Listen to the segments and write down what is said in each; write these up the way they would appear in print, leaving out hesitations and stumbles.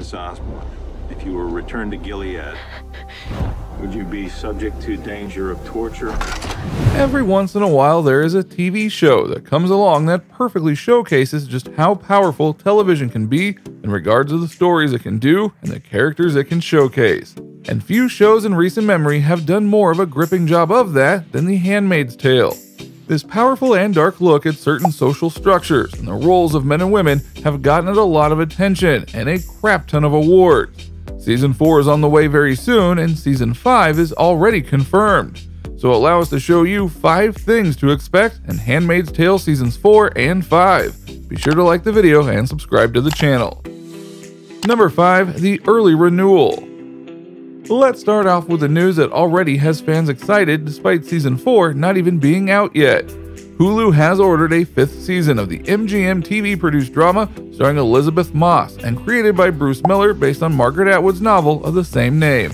Miss Osborne, if you were returned to Gilead, would you be subject to danger of torture? Every once in a while, there is a TV show that comes along that perfectly showcases just how powerful television can be in regards to the stories it can do and the characters it can showcase. And few shows in recent memory have done more of a gripping job of that than The Handmaid's Tale. This powerful and dark look at certain social structures and the roles of men and women have gotten it a lot of attention and a crap ton of awards. Season 4 is on the way very soon, and Season 5 is already confirmed. So allow us to show you 5 things to expect in Handmaid's Tale Seasons 4 and 5. Be sure to like the video and subscribe to the channel. Number 5. The Early Renewal. Let's start off with the news that already has fans excited despite Season 4 not even being out yet. Hulu has ordered a 5th season of the MGM TV-produced drama starring Elizabeth Moss and created by Bruce Miller based on Margaret Atwood's novel of the same name.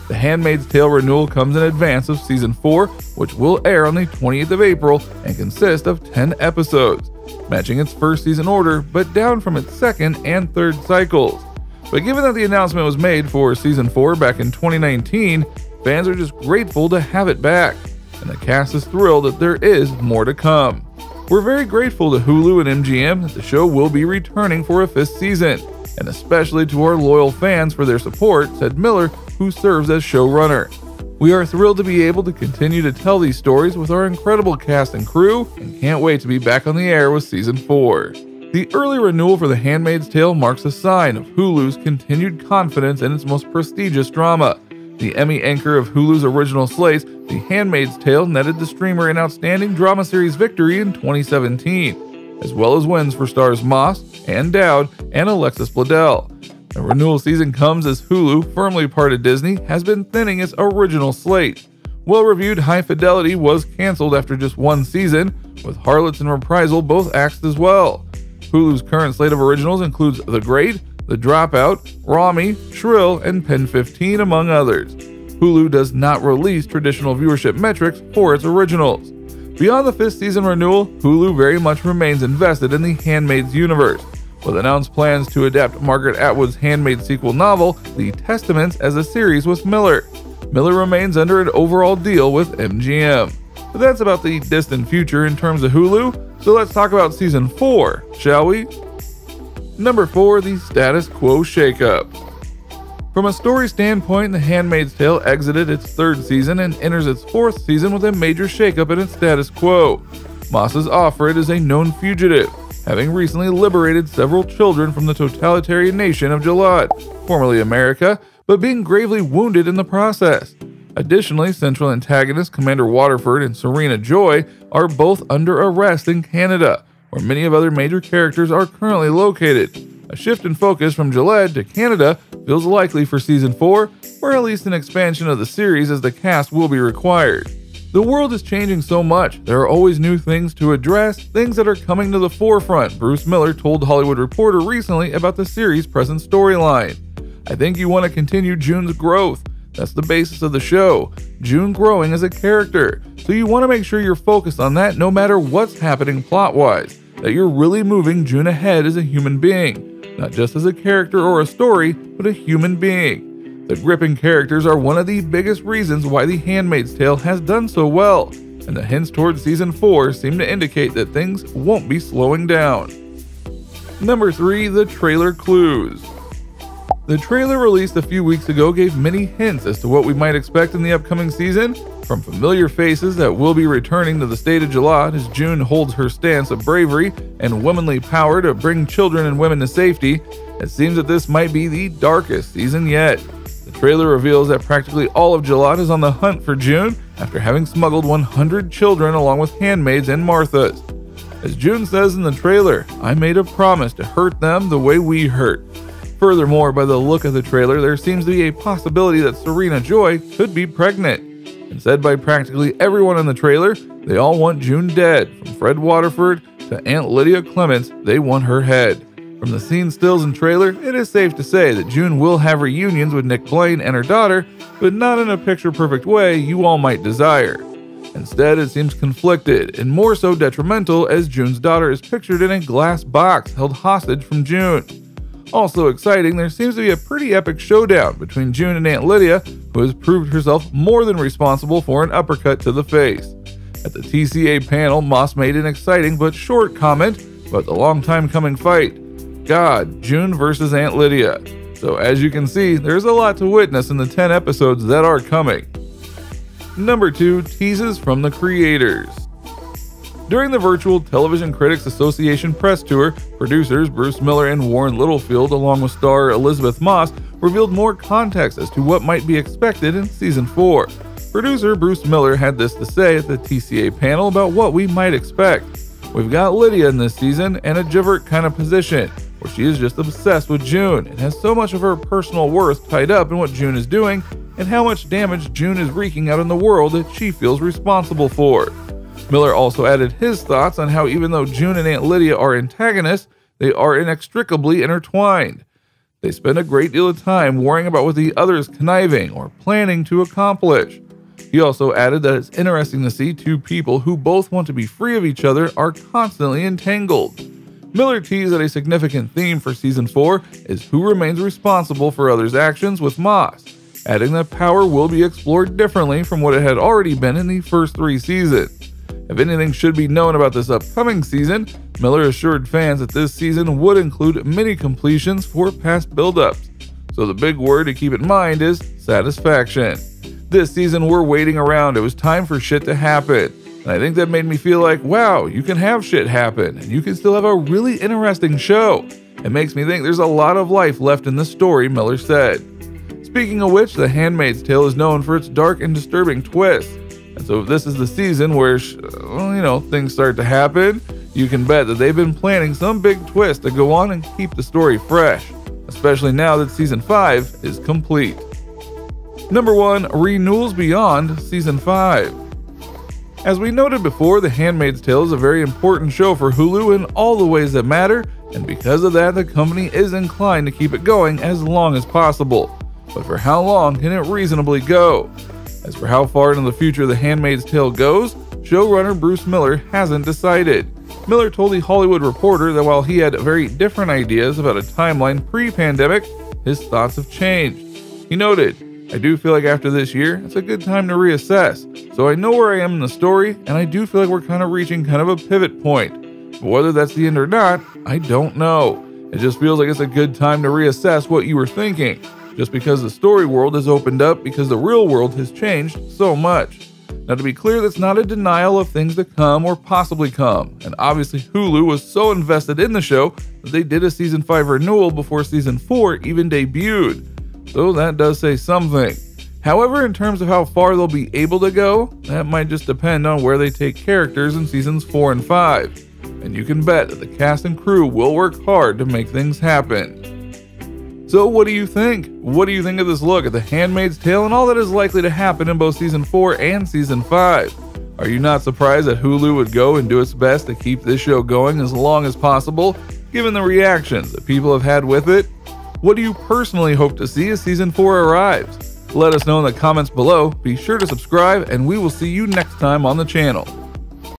The Handmaid's Tale renewal comes in advance of Season 4, which will air on the 20th of April and consist of 10 episodes, matching its first season order but down from its second and third cycles. But given that the announcement was made for Season 4 back in 2019, fans are just grateful to have it back, and the cast is thrilled that there is more to come. We're very grateful to Hulu and MGM that the show will be returning for a 5th season, and especially to our loyal fans for their support, said Miller, who serves as showrunner. We are thrilled to be able to continue to tell these stories with our incredible cast and crew, and can't wait to be back on the air with Season 4. The early renewal for The Handmaid's Tale marks a sign of Hulu's continued confidence in its most prestigious drama. The Emmy anchor of Hulu's original slates, The Handmaid's Tale netted the streamer an outstanding drama series victory in 2017, as well as wins for stars Moss, Ann Dowd, and Alexis Bledel. The renewal season comes as Hulu, firmly part of Disney, has been thinning its original slate. Well-reviewed High Fidelity was canceled after just 1 season, with Harlots and Reprisal both axed as well. Hulu's current slate of originals includes The Great, The Dropout, Rami, Shrill, and Pen 15, among others. Hulu does not release traditional viewership metrics for its originals. Beyond the 5th season renewal, Hulu very much remains invested in the Handmaid's universe, with announced plans to adapt Margaret Atwood's Handmaid sequel novel, The Testaments, as a series with Miller. Miller remains under an overall deal with MGM. But that's about the distant future in terms of Hulu, so let's talk about Season 4, shall we? Number 4. The Status Quo Shakeup. From a story standpoint, The Handmaid's Tale exited its 3rd season and enters its 4th season with a major shakeup in its status quo. Moss's Offred is a known fugitive, having recently liberated several children from the totalitarian nation of Gilead, formerly America, but being gravely wounded in the process. Additionally, central antagonists Commander Waterford and Serena Joy are both under arrest in Canada, where many of other major characters are currently located. A shift in focus from Gilead to Canada feels likely for Season 4, or at least an expansion of the series as the cast will be required. The world is changing so much, there are always new things to address, things that are coming to the forefront, Bruce Miller told Hollywood Reporter recently about the series' present storyline. I think you want to continue June's growth. That's the basis of the show, June growing as a character, so you want to make sure you're focused on that no matter what's happening plot-wise, that you're really moving June ahead as a human being, not just as a character or a story, but a human being. The gripping characters are one of the biggest reasons why The Handmaid's Tale has done so well, and the hints towards Season 4 seem to indicate that things won't be slowing down. Number 3. The Trailer Clues. The trailer released a few weeks ago gave many hints as to what we might expect in the upcoming season, from familiar faces that will be returning to the state of Gilead as June holds her stance of bravery and womanly power to bring children and women to safety. It seems that this might be the darkest season yet. The trailer reveals that practically all of Gilead is on the hunt for June after having smuggled 100 children along with handmaids and Marthas. As June says in the trailer, "I made a promise to hurt them the way we hurt." Furthermore, by the look of the trailer, there seems to be a possibility that Serena Joy could be pregnant. And said by practically everyone in the trailer, they all want June dead, from Fred Waterford to Aunt Lydia Clements, they want her head. From the scene stills and trailer, it is safe to say that June will have reunions with Nick Blaine and her daughter, but not in a picture-perfect way you all might desire. Instead, it seems conflicted, and more so detrimental as June's daughter is pictured in a glass box held hostage from June. Also exciting, there seems to be a pretty epic showdown between June and Aunt Lydia, who has proved herself more than responsible for an uppercut to the face. At the TCA panel, Moss made an exciting but short comment about the long time coming fight. God, June versus Aunt Lydia. So as you can see, there's a lot to witness in the 10 episodes that are coming. Number 2, teases from the creators. During the Virtual Television Critics Association press tour, producers Bruce Miller and Warren Littlefield, along with star Elizabeth Moss, revealed more context as to what might be expected in Season 4. Producer Bruce Miller had this to say at the TCA panel about what we might expect. We've got Lydia in this season in a Javert kind of position, where she is just obsessed with June and has so much of her personal worth tied up in what June is doing and how much damage June is wreaking out in the world that she feels responsible for. Miller also added his thoughts on how even though June and Aunt Lydia are antagonists, they are inextricably intertwined. They spend a great deal of time worrying about what the other is conniving or planning to accomplish. He also added that it's interesting to see two people who both want to be free of each other are constantly entangled. Miller teased that a significant theme for Season 4 is who remains responsible for others' actions with Moss, adding that power will be explored differently from what it had already been in the first 3 seasons. If anything should be known about this upcoming season, Miller assured fans that this season would include mini completions for past build-ups. So the big word to keep in mind is satisfaction. This season we're waiting around, it was time for shit to happen. And I think that made me feel like, wow, you can have shit happen, and you can still have a really interesting show. It makes me think there's a lot of life left in the story, Miller said. Speaking of which, The Handmaid's Tale is known for its dark and disturbing twists. And so if this is the season where, things start to happen, you can bet that they've been planning some big twist to go on and keep the story fresh, especially now that Season 5 is complete. Number 1, Renewals Beyond Season 5. As we noted before, The Handmaid's Tale is a very important show for Hulu in all the ways that matter, and because of that, the company is inclined to keep it going as long as possible. But for how long can it reasonably go? As for how far into the future The Handmaid's Tale goes, showrunner Bruce Miller hasn't decided. Miller told The Hollywood Reporter that while he had very different ideas about a timeline pre-pandemic, his thoughts have changed. He noted, I do feel like after this year, it's a good time to reassess. So I know where I am in the story, and I do feel like we're kind of reaching kind of a pivot point. But whether that's the end or not, I don't know. It just feels like it's a good time to reassess what you were thinking. Just because the story world has opened up because the real world has changed so much. Now to be clear, that's not a denial of things to come or possibly come, and obviously Hulu was so invested in the show that they did a Season 5 renewal before Season 4 even debuted, so that does say something. However, in terms of how far they'll be able to go, that might just depend on where they take characters in Seasons 4 and 5, and you can bet that the cast and crew will work hard to make things happen. So what do you think? What do you think of this look at The Handmaid's Tale and all that is likely to happen in both Season 4 and Season 5? Are you not surprised that Hulu would go and do its best to keep this show going as long as possible, given the reactions that people have had with it? What do you personally hope to see as Season 4 arrives? Let us know in the comments below, be sure to subscribe, and we will see you next time on the channel.